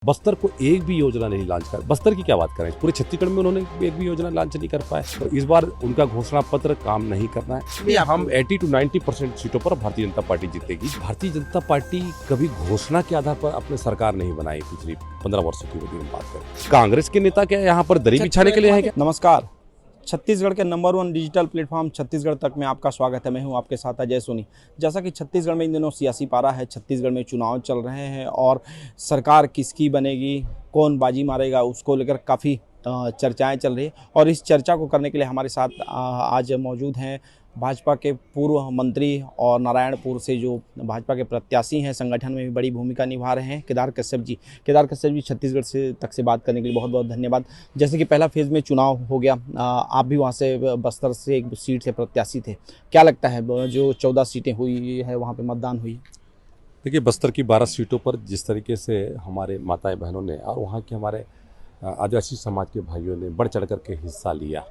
बस्तर को एक भी योजना नहीं लॉन्च कर, बस्तर की क्या बात करें, पूरे छत्तीसगढ़ में उन्होंने एक भी योजना लॉन्च नहीं कर पाए। तो इस बार उनका घोषणा पत्र काम नहीं करना है। हम 80 to 90% सीटों पर भारतीय जनता पार्टी जीतेगी। भारतीय जनता पार्टी कभी घोषणा के आधार पर अपने सरकार नहीं बनाई। पिछली 15 वर्षों की यदि हम बात करें, कांग्रेस के नेता क्या यहाँ पर दरी बिछाने के लिए है क्या? नमस्कार, छत्तीसगढ़ के नंबर 1 डिजिटल प्लेटफॉर्म छत्तीसगढ़ तक में आपका स्वागत है। मैं हूं आपके साथ अजय सोनी। जैसा कि छत्तीसगढ़ में इन दिनों सियासी पारा है, छत्तीसगढ़ में चुनाव चल रहे हैं और सरकार किसकी बनेगी, कौन बाजी मारेगा, उसको लेकर काफ़ी चर्चाएं चल रही है। और इस चर्चा को करने के लिए हमारे साथ आज मौजूद हैं भाजपा के पूर्व मंत्री और नारायणपुर से जो भाजपा के प्रत्याशी हैं, संगठन में भी बड़ी भूमिका निभा रहे हैं, केदार कश्यप जी। केदार कश्यप जी, छत्तीसगढ़ से तक से बात करने के लिए बहुत बहुत धन्यवाद। जैसे कि पहला फेज़ में चुनाव हो गया, आप भी वहाँ से बस्तर से एक सीट से प्रत्याशी थे। क्या लगता है जो 14 सीटें हुई है वहाँ पर मतदान हुई? देखिए, बस्तर की 12 सीटों पर जिस तरीके से हमारे माताएं बहनों ने और वहाँ के हमारे आदिवासी समाज के भाइयों ने बढ़ चढ़ करके हिस्सा लिया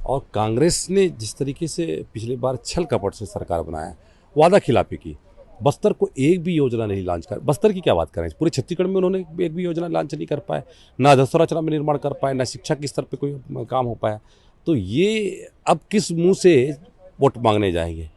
और कांग्रेस ने जिस तरीके से पिछली बार छल कपट से सरकार बनाया, वादा खिलाफी की, बस्तर को एक भी योजना नहीं लॉन्च कर, बस्तर की क्या बात करें, पूरे छत्तीसगढ़ में उन्होंने एक भी योजना लॉन्च नहीं कर पाए, ना अधोसंरचना में निर्माण कर पाए, ना शिक्षा के स्तर पर कोई काम हो पाया। तो ये अब किस मुंह से वोट मांगने जाएंगे?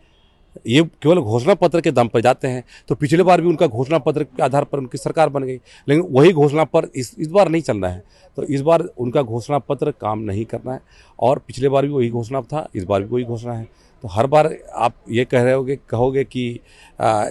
ये केवल घोषणा पत्र के दम पर जाते हैं। तो पिछले बार भी उनका घोषणा पत्र के आधार पर उनकी सरकार बन गई, लेकिन वही घोषणा पर इस बार नहीं चलना है। तो इस बार उनका घोषणा पत्र काम नहीं करना है और पिछले बार भी वही घोषणा था, इस बार भी वही घोषणा है। तो हर बार आप ये कहोगे कि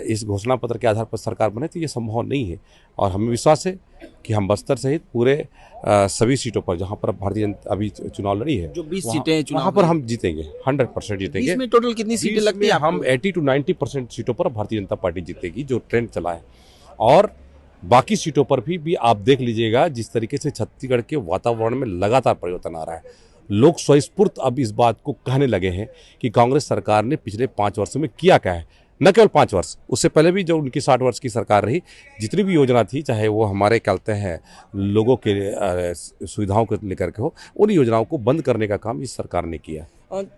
इस घोषणा पत्र के आधार पर सरकार बने, तो ये संभव नहीं है। और हमें विश्वास है कि हम बस्तर सहित पूरे सभी सीटों पर जहां पर भारतीय जनता अभी चुनाव लड़ी है, जो 20 सीटें वहां पर हम जीतेंगे, 100% जीतेंगे। इसमें टोटल कितनी सीटें लगती है? हम 80 to 90% सीटों पर भारतीय जनता पार्टी जीतेगी, जो ट्रेंड चला है। और बाकी सीटों पर भी आप देख लीजिएगा, जिस तरीके से छत्तीसगढ़ के वातावरण में लगातार परिवर्तन आ रहा है। लोग स्वस्फूर्त अब इस बात को कहने लगे हैं कि कांग्रेस सरकार ने पिछले 5 वर्षों में किया क्या है। न केवल 5 वर्ष, उससे पहले भी जो उनकी 60 वर्ष की सरकार रही, जितनी भी योजना थी, चाहे वो हमारे कहते हैं लोगों के सुविधाओं को लेकर के हो, उन योजनाओं को बंद करने का काम इस सरकार ने किया।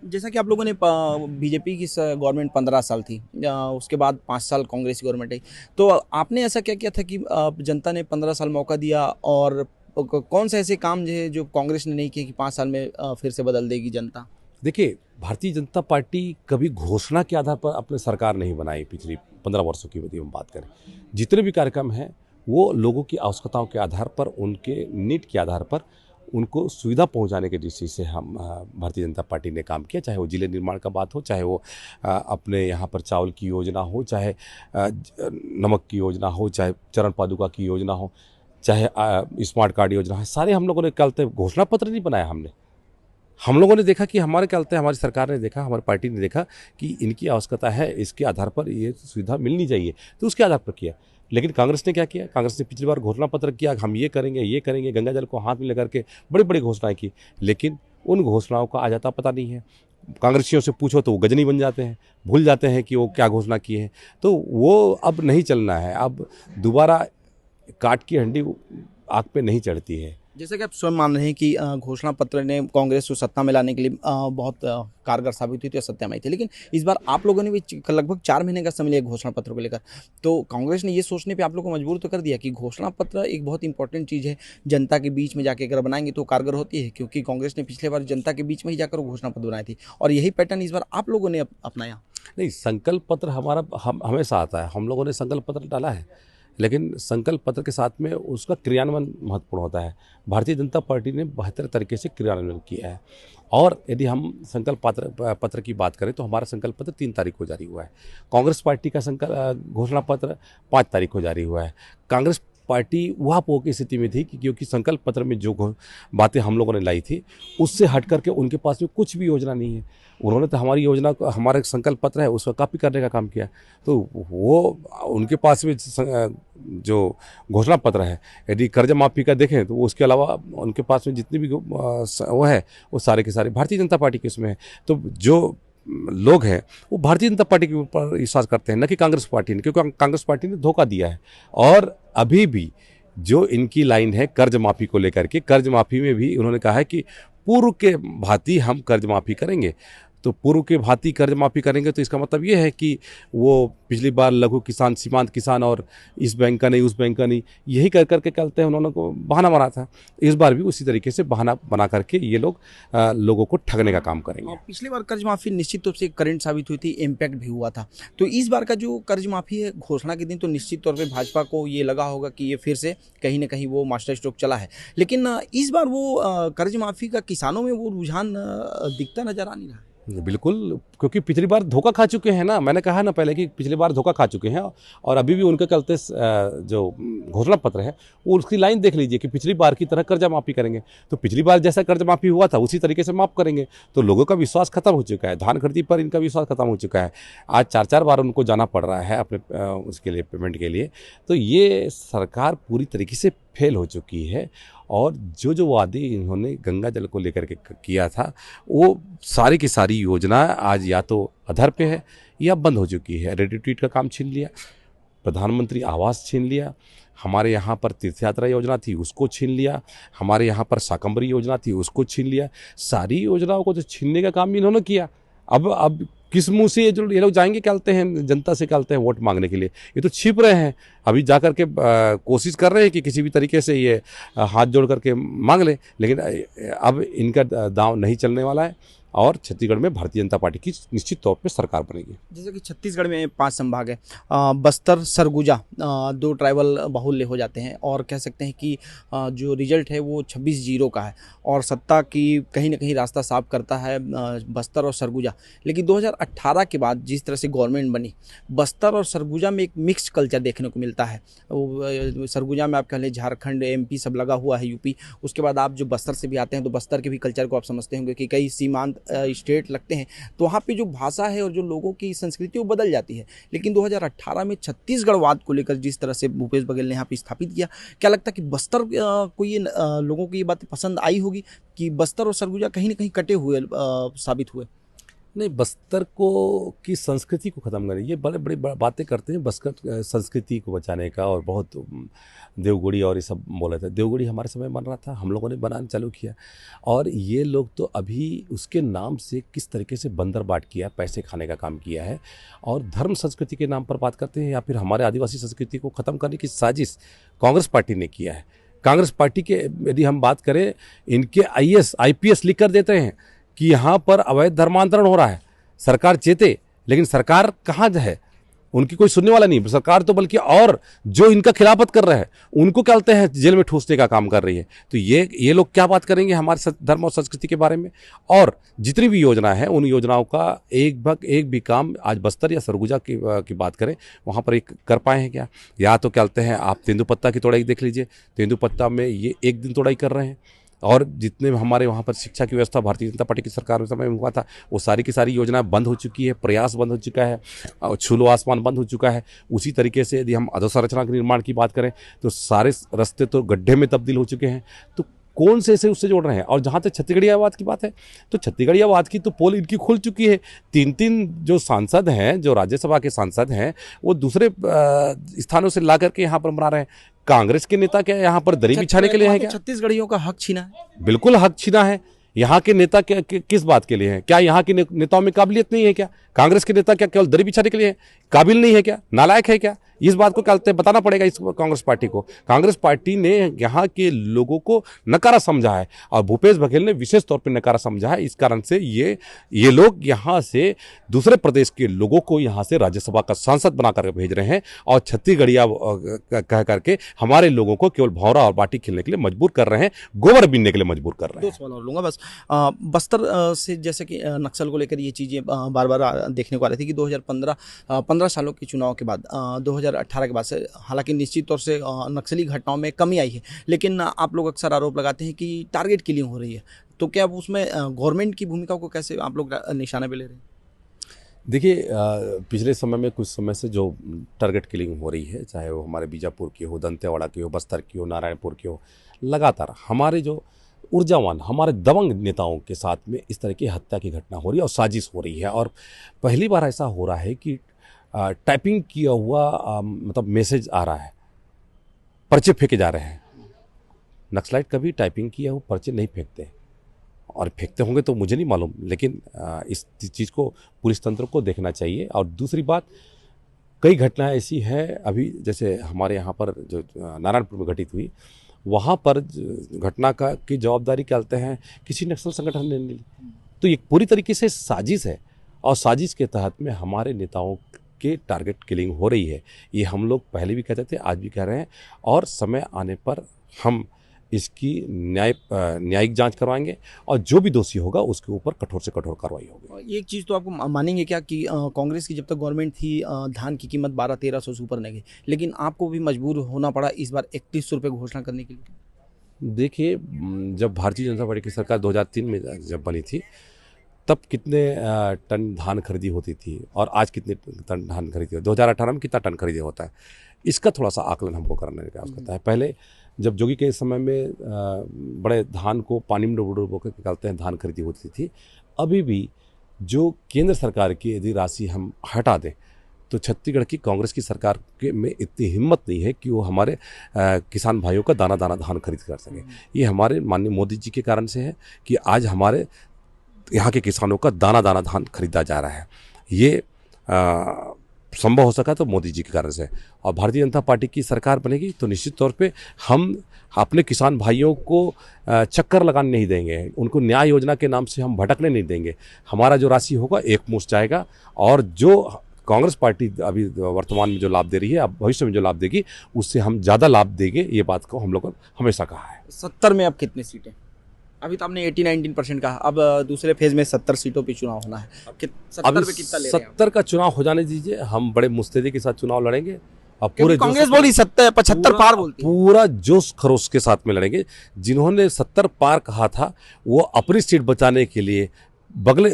जैसा कि आप लोगों ने बीजेपी की गवर्नमेंट 15 साल थी, उसके बाद 5 साल कांग्रेस की गवर्नमेंट आई, तो आपने ऐसा क्या किया था कि जनता ने 15 साल मौका दिया और कौन से ऐसे काम जो कांग्रेस ने नहीं किए कि 5 साल में फिर से बदल देगी जनता? देखिए, भारतीय जनता पार्टी कभी घोषणा के आधार पर अपने सरकार नहीं बनाई। पिछली 15 वर्षों की यदि हम बात करें, जितने भी कार्यक्रम हैं वो लोगों की आवश्यकताओं के आधार पर, उनके नीड के आधार पर उनको सुविधा पहुंचाने के दृष्टि से हम भारतीय जनता पार्टी ने काम किया। चाहे वो जिले निर्माण का बात हो, चाहे वो अपने यहाँ पर चावल की योजना हो, चाहे नमक की योजना हो, चाहे चरण पादुका की योजना हो, चाहे स्मार्ट कार्ड योजना है, सारे हम लोगों ने कहते घोषणा पत्र नहीं बनाया। हम लोगों ने देखा कि हमारे कहते हैं, हमारी सरकार ने देखा, हमारी पार्टी ने देखा कि इनकी आवश्यकता है, इसके आधार पर ये सुविधा मिलनी चाहिए, तो उसके आधार पर किया। लेकिन कांग्रेस ने क्या किया? कांग्रेस ने पिछली बार घोषणा पत्र किया, हम ये करेंगे, गंगा जल को हाथ में लेकर के बड़ी बड़ी घोषणाएं की, लेकिन उन घोषणाओं का आ जाता पता नहीं है। कांग्रेसियों से पूछो तो वो गजनी बन जाते हैं, भूल जाते हैं कि वो क्या घोषणा किए हैं। तो वो अब नहीं चलना है। अब दोबारा काट की हंडी आग पे नहीं चढ़ती है। जैसे कि आप स्वयं मान रहे हैं कि घोषणा पत्र ने कांग्रेस को सत्ता में लाने के लिए बहुत कारगर साबित हुई थी और सत्ता में आई थी, लेकिन इस बार आप लोगों ने भी लगभग 4 महीने का समय लिया घोषणा पत्र को लेकर। तो कांग्रेस ने ये सोचने पे आप लोग को मजबूर तो कर दिया कि घोषणा पत्र एक बहुत इंपॉर्टेंट चीज़ है, जनता के बीच में जाके अगर बनाएंगे तो कारगर होती है, क्योंकि कांग्रेस ने पिछले बार जनता के बीच में ही जाकर घोषणा पत्र बनाई थी और यही पैटर्न इस बार आप लोगों ने अपनाया। नहीं, संकल्प पत्र हमारा हमेशा आता है, हम लोगों ने संकल्प पत्र डाला है, लेकिन संकल्प पत्र के साथ में उसका क्रियान्वयन महत्वपूर्ण होता है। भारतीय जनता पार्टी ने बेहतर तरीके से क्रियान्वयन किया है। और यदि हम संकल्प पत्र की बात करें तो हमारा संकल्प पत्र 3 तारीख को जारी हुआ है। कांग्रेस पार्टी का घोषणा पत्र 5 तारीख को जारी हुआ है। कांग्रेस पार्टी वहाँ पो की स्थिति में थी कि क्योंकि संकल्प पत्र में जो बातें हम लोगों ने लाई थी, उससे हट करके उनके पास में कुछ भी योजना नहीं है। उन्होंने तो हमारी योजना को, हमारा संकल्प पत्र है, उसका कॉपी करने का काम किया। तो वो उनके पास में जो घोषणा पत्र है, यदि कर्ज माफ़ी का देखें तो उसके अलावा उनके पास में जितनी भी वो है, वो सारे के सारे भारतीय जनता पार्टी के इसमें है। तो जो लोग हैं वो भारतीय जनता पार्टी के ऊपर विश्वास करते हैं, न कि कांग्रेस पार्टी ने, क्योंकि कांग्रेस पार्टी ने धोखा दिया है। और अभी भी जो इनकी लाइन है कर्ज माफ़ी को लेकर के, कर्ज माफ़ी में भी उन्होंने कहा है कि पूर्व के भांति हम कर्ज माफ़ी करेंगे। तो पूर्व के भांति कर्ज माफ़ी करेंगे तो इसका मतलब ये है कि वो पिछली बार लघु किसान, सीमांत किसान और इस बैंक का नहीं, उस बैंक का नहीं, यही कर करके कहते हैं, उन्होंने को बहाना बना था। इस बार भी उसी तरीके से बहाना बना करके ये लोग लोगों को ठगने का काम करेंगे। पिछली बार कर्ज माफ़ी निश्चित रूप से करंट साबित हुई थी, इम्पैक्ट भी हुआ था। तो इस बार का जो कर्ज माफ़ी है घोषणा के दिन तो निश्चित तौर पे भाजपा को ये लगा होगा कि ये फिर से कहीं ना कहीं वो मास्टर स्ट्रोक चला है, लेकिन इस बार वो कर्ज माफ़ी का किसानों में वो रुझान दिखता नजर आ नहीं रहा है। बिल्कुल, क्योंकि पिछली बार धोखा खा चुके हैं ना, मैंने कहा ना पहले कि पिछली बार धोखा खा चुके हैं और अभी भी उनके चलते जो घोषणा पत्र है वो उसकी लाइन देख लीजिए कि पिछली बार की तरह कर्जा माफ़ी करेंगे। तो पिछली बार जैसा कर्ज माफ़ी हुआ था उसी तरीके से माफ़ करेंगे, तो लोगों का विश्वास खत्म हो चुका है, धान खरीदी पर इनका विश्वास खत्म हो चुका है। आज 4-4 बार उनको जाना पड़ रहा है अपने उसके लिए, पेमेंट के लिए। तो ये सरकार पूरी तरीके से फेल हो चुकी है और जो वादे इन्होंने गंगा जल को लेकर के किया था वो सारी की सारी योजना आज या तो अधर पे है या बंद हो चुकी है। रेडी टू ईट का काम छीन लिया, प्रधानमंत्री आवास छीन लिया, हमारे यहाँ पर तीर्थ यात्रा योजना थी उसको छीन लिया, हमारे यहाँ पर शाकंभरी योजना थी उसको छीन लिया। सारी योजनाओं को तो छीनने का काम इन्होंने किया। अब किस मुंह से ये लोग जाएंगे, कहते हैं जनता से, कहते हैं वोट मांगने के लिए, ये तो छिप रहे हैं। अभी जा कर के कोशिश कर रहे हैं कि किसी भी तरीके से ये हाथ जोड़ करके मांग ले, लेकिन अब इनका दांव नहीं चलने वाला है और छत्तीसगढ़ में भारतीय जनता पार्टी की निश्चित तौर पे सरकार बनेगी। जैसे कि छत्तीसगढ़ में 5 संभाग है, बस्तर, सरगुजा 2 ट्राइबल बाहुल्य हो जाते हैं और कह सकते हैं कि जो रिजल्ट है वो 26-0 का है और सत्ता की कहीं ना कहीं रास्ता साफ करता है बस्तर और सरगुजा। लेकिन 2018 के बाद जिस तरह से गवर्नमेंट बनी, बस्तर और सरगुजा में एक मिक्स्ड कल्चर देखने को मिलता है। सरगुजा में आप कह लें झारखंड, MP सब लगा हुआ है, यूपी। उसके बाद आप जो बस्तर से भी आते हैं तो बस्तर के भी कल्चर को आप समझते होंगे कि कई सीमांत स्टेट लगते हैं, तो वहाँ पे जो भाषा है और जो लोगों की संस्कृति वो बदल जाती है। लेकिन 2018 में छत्तीसगढ़वाद को लेकर जिस तरह से भूपेश बघेल ने यहाँ पे स्थापित किया, क्या लगता है कि बस्तर को ये लोगों को ये बात पसंद आई होगी कि बस्तर और सरगुजा कहीं ना कहीं कटे हुए साबित हुए? नहीं, बस्तर को की संस्कृति को ख़त्म करें, ये बड़े बड़ी बातें करते हैं बस्तर संस्कृति को बचाने का, और बहुत देवगुड़ी और ये सब बोले थे। देवगुड़ी हमारे समय बन रहा था, हम लोगों ने बनाना चालू किया, और ये लोग तो अभी उसके नाम से किस तरीके से बंदर बाट किया, पैसे खाने का काम किया है, और धर्म संस्कृति के नाम पर बात करते हैं, या फिर हमारे आदिवासी संस्कृति को ख़त्म करने की साजिश कांग्रेस पार्टी ने किया है। कांग्रेस पार्टी के यदि हम बात करें, इनके IAS IPS लिख कर देते हैं कि यहाँ पर अवैध धर्मांतरण हो रहा है, सरकार चेते, लेकिन सरकार कहाँ है, उनकी कोई सुनने वाला नहीं सरकार, तो बल्कि और जो इनका खिलाफत कर रहे हैं उनको कहते हैं जेल में ठूसने का काम कर रही है। तो ये लोग क्या बात करेंगे हमारे धर्म और संस्कृति के बारे में? और जितनी भी योजना है उन योजनाओं का एक भी काम आज बस्तर या सरगुजा की बात करें, वहाँ पर एक कर पाए हैं क्या? या तो कहते हैं आप तेंदुपत्ता की तोड़ाई देख लीजिए, तेंदुपत्ता में ये एक दिन तोड़ाई कर रहे हैं, और जितने हमारे वहाँ पर शिक्षा की व्यवस्था भारतीय जनता पार्टी की सरकार के समय में हुआ था, वो सारी की सारी योजनाएं बंद हो चुकी है, प्रयास बंद हो चुका है, और छूलो आसमान बंद हो चुका है। उसी तरीके से यदि हम अधोसंरचना के निर्माण की बात करें तो सारे रास्ते तो गड्ढे में तब्दील हो चुके हैं। तो कौन से ऐसे उससे जोड़ रहे हैं? और जहाँ तक छत्तीसगढ़ियावाद की बात है, तो छत्तीसगढ़ियावाद की तो पोल इनकी खुल चुकी है। 3 जो सांसद हैं, जो राज्यसभा के सांसद हैं, वो दूसरे स्थानों से ला करके यहाँ पर बना रहे हैं। कांग्रेस के नेता क्या यहाँ पर दरी बिछाने के लिए है क्या? छत्तीसगढ़ियों का हक छीना है, बिल्कुल हक छीना है। यहाँ के नेता किस बात के लिए हैं? क्या यहाँ के नेताओं में काबिलियत नहीं है क्या? कांग्रेस के नेता क्या केवल दरी बिछाने के लिए काबिल नहीं है क्या? नालायक है क्या? इस बात को क्या बताना पड़ेगा इस कांग्रेस पार्टी को। कांग्रेस पार्टी ने यहाँ के लोगों को नकारा समझा है, और भूपेश बघेल ने विशेष तौर पर नकारा समझा है। इस कारण से ये लोग यहाँ से दूसरे प्रदेश के लोगों को यहाँ से राज्यसभा का सांसद बना करके भेज रहे हैं, और छत्तीसगढ़िया कह करके हमारे लोगों को केवल भौरा और बाटी खेलने के लिए मजबूर कर रहे हैं, गोबर बीनने के लिए मजबूर कर रहे हैं। 2 सवाल और लूँगा बस। बस्तर से जैसे कि नक्सल को लेकर ये चीज़ें बार बार देखने को आ रही थी कि 15 सालों के चुनाव के बाद 2018 के बाद से, हालांकि निश्चित तौर से नक्सली घटनाओं में कमी आई है, लेकिन आप लोग अक्सर आरोप लगाते हैं कि टारगेट किलिंग हो रही है। तो क्या उसमें गवर्नमेंट की भूमिका को कैसे आप लोग निशाने पे ले रहे हैं? देखिए, पिछले समय में कुछ समय से जो टारगेट किलिंग हो रही है, चाहे वो हमारे बीजापुर की हो, दंतेवाड़ा की हो, बस्तर की हो, नारायणपुर की हो, लगातार हमारे जो ऊर्जावान, हमारे दबंग नेताओं के साथ में इस तरह की हत्या की घटना हो रही है और साजिश हो रही है। और पहली बार ऐसा हो रहा है कि टाइपिंग किया हुआ मतलब मैसेज आ रहा है, पर्चे फेंके जा रहे हैं। नक्सलाइट कभी टाइपिंग किया हुआ पर्चे नहीं फेंकते, और फेंकते होंगे तो मुझे नहीं मालूम, लेकिन इस चीज़ को पुलिस तंत्र को देखना चाहिए। और दूसरी बात, कई घटनाएं ऐसी हैं अभी, जैसे हमारे यहाँ पर जो नारायणपुर में घटित हुई, वहाँ पर घटना का की जवाबदारी क्या कहते हैं किसी नक्सल संगठन ने नहीं ली। तो ये पूरी तरीके से साजिश है, और साजिश के तहत में हमारे नेताओं के टारगेट किलिंग हो रही है। ये हम लोग पहले भी कहते थे, आज भी कह रहे हैं, और समय आने पर हम इसकी न्यायिक जांच करवाएंगे, और जो भी दोषी होगा उसके ऊपर कठोर से कठोर कार्रवाई होगी। एक चीज़ तो आपको मानेंगे क्या कि कांग्रेस की जब तक गवर्नमेंट थी धान की कीमत 1200-1300 से ऊपर नहीं गई, लेकिन आपको भी मजबूर होना पड़ा इस बार 3100 रुपये घोषणा करने के लिए। देखिए, जब भारतीय जनता पार्टी की सरकार 2003 में जब बनी थी, तब कितने टन धान खरीदी होती थी और आज कितने टन धान खरीदी होती है, 2018 में कितना टन खरीदी होता है, इसका थोड़ा सा आकलन हमको करने का प्रयास करता है। पहले जब जोगी के समय में बड़े धान को पानी में डुबो के निकालते हैं, धान खरीदी होती थी। अभी भी जो केंद्र सरकार की यदि राशि हम हटा दें, तो छत्तीसगढ़ की कांग्रेस की सरकार के में इतनी हिम्मत नहीं है कि वो हमारे किसान भाइयों का दाना दाना धान खरीद कर सके। ये हमारे माननीय मोदी जी के कारण से है कि आज हमारे यहाँ के किसानों का दाना दाना धान खरीदा जा रहा है। ये संभव हो सका तो मोदी जी के कारण से। और भारतीय जनता पार्टी की सरकार बनेगी तो निश्चित तौर पे हम अपने किसान भाइयों को चक्कर लगाने नहीं देंगे, उनको न्याय योजना के नाम से हम भटकने नहीं देंगे। हमारा जो राशि होगा एक मुश्त जाएगा, और जो कांग्रेस पार्टी अभी वर्तमान में जो लाभ दे रही है, अब भविष्य में जो लाभ देगी, उससे हम ज़्यादा लाभ देंगे। ये बात को हम लोगों ने हमेशा कहा है। 70 में अब कितनी सीटें? अभी तो आपने 80-19% कहा, अब दूसरे फेज में 70 सीटों पे चुनाव होना है। 70 पे कितना ले रहे हैं? 70 का चुनाव हो जाने दीजिए, हम बड़े मुस्तैदी के साथ चुनाव लड़ेंगे। और पूरे कांग्रेस बोली 75 पार बोलती है। पूरा जोश खरोश के साथ में लड़ेंगे। जिन्होंने 70 पार कहा था, वो अपनी सीट बचाने के लिए बगले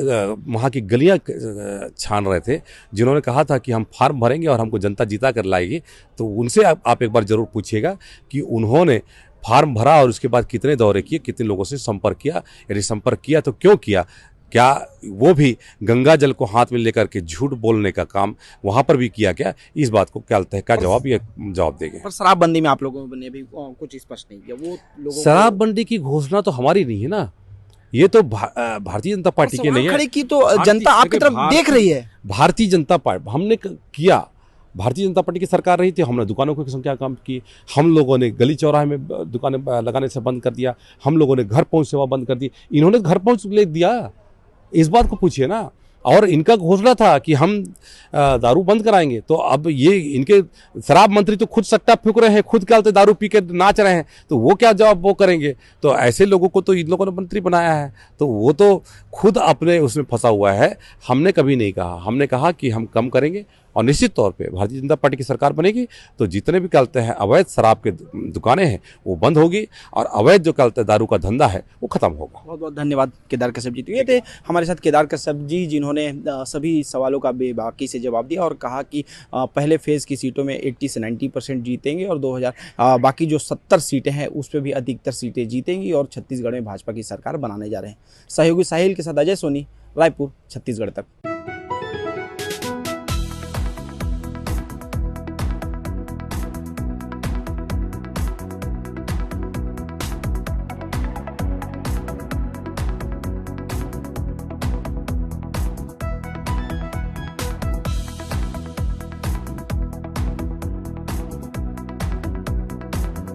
वहाँ की गलियां छान रहे थे। जिन्होंने कहा था कि हम फार्म भरेंगे और हमको जनता जीता कर लाएगी, तो उनसे आप एक बार जरूर पूछिएगा कि उन्होंने फार्म भरा और उसके बाद कितने दौरे किए, कितने लोगों से संपर्क किया, यदि संपर्क किया तो क्यों किया, क्या वो भी गंगा जल को हाथ में लेकर के झूठ बोलने का काम वहाँ पर भी किया क्या? इस बात को क्या लगता है, क्या जवाब ये जवाब देंगे। पर शराबबंदी में आप लोगों ने भी कुछ स्पष्ट नहीं किया। वो लोगों शराबबंदी की घोषणा तो हमारी नहीं है ना, ये तो भारतीय जनता पार्टी के नहीं है। खड़ी की तो जनता आपकी तरफ देख रही है। भारतीय जनता पार्टी हमने किया, भारतीय जनता पार्टी की सरकार रही थी, हमने दुकानों की संख्या कम की, हम लोगों ने गली चौराहे में दुकानें लगाने से बंद कर दिया, हम लोगों ने घर पहुंच सेवा बंद कर दी, इन्होंने घर पहुंच ले दिया। इस बात को पूछिए ना। और इनका घोषणा था कि हम दारू बंद कराएंगे, तो अब ये इनके शराब मंत्री तो खुद सट्टा फूंक रहे हैं, खुद क्या दारू पी के नाच रहे हैं, तो वो क्या जवाब वो करेंगे? तो ऐसे लोगों को तो इन लोगों ने मंत्री बनाया है, तो वो तो खुद अपने उसमें फंसा हुआ है। हमने कभी नहीं कहा, हमने कहा कि हम कम करेंगे, और निश्चित तौर पे भारतीय जनता पार्टी की सरकार बनेगी तो जितने भी कहते हैं अवैध शराब के दुकानें हैं वो बंद होगी, और अवैध जो कहते हैं दारू का धंधा है वो खत्म होगा। बहुत बहुत धन्यवाद केदार कश्यप जी। तो ये थे हमारे साथ केदार कश्यप जी, जिन्होंने सभी सवालों का बेबाकी से जवाब दिया और कहा कि पहले फेज़ की सीटों में 80 से 90% जीतेंगे, और 2000 बाकी जो 70 सीटें हैं उस पर भी अधिकतर सीटें जीतेंगी, और छत्तीसगढ़ में भाजपा की सरकार बनाने जा रहे हैं। सहयोगी साहिल के साथ अजय सोनी, रायपुर, छत्तीसगढ़ तक।